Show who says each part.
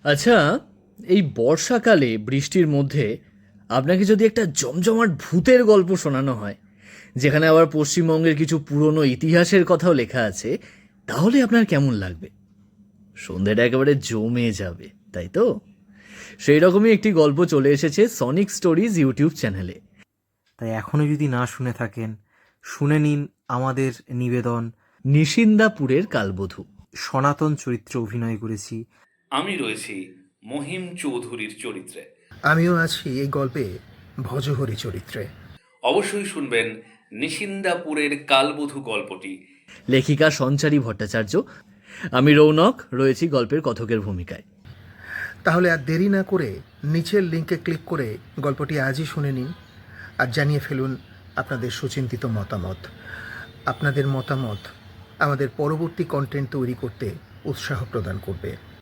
Speaker 1: আচ্ছা, এই বর্ষাকালে বৃষ্টির মধ্যে আপনাকে যদি একটা জমজমাট ভূতের গল্প শোনানো হয়, যেখানে আবার পশ্চিমবঙ্গের কিছু পুরনো ইতিহাসের কথাও লেখা আছে, তাহলে আপনার কেমন লাগবে? সন্ধেটা একেবারে জমে যাবে, তাই তো? সেই রকমই একটি গল্প চলে এসেছে সনিক স্টোরিজ ইউটিউব চ্যানেলে।
Speaker 2: তাই এখনও যদি না শুনে থাকেন, শুনে নিন আমাদের নিবেদন।
Speaker 1: নিশিন্দাপুরের কালবধূ।
Speaker 2: সনাতন চরিত্রে অভিনয় করেছি।
Speaker 3: আমি রয়েছি মহিম চৌধুরীর চরিত্রে।
Speaker 4: আমিও আছি এই গল্পে ভজহরি চরিত্রে।
Speaker 3: অবশ্যই শুনবেন নিশিন্দাপুরের কালবধূ গল্পটি।
Speaker 1: লেখিকা সঞ্চারী ভট্টাচার্য। আমি রৌনক, রয়েছি গল্পের কথকের ভূমিকায়।
Speaker 4: তাহলে আর দেরি না করে নিচের লিঙ্কে ক্লিক করে গল্পটি আজই শুনে নিন আর জানিয়ে ফেলুন আপনাদের সুচিন্তিত মতামত। আপনাদের মতামত আমাদের পরবর্তী কন্টেন্ট তৈরি করতে উৎসাহ প্রদান করবে।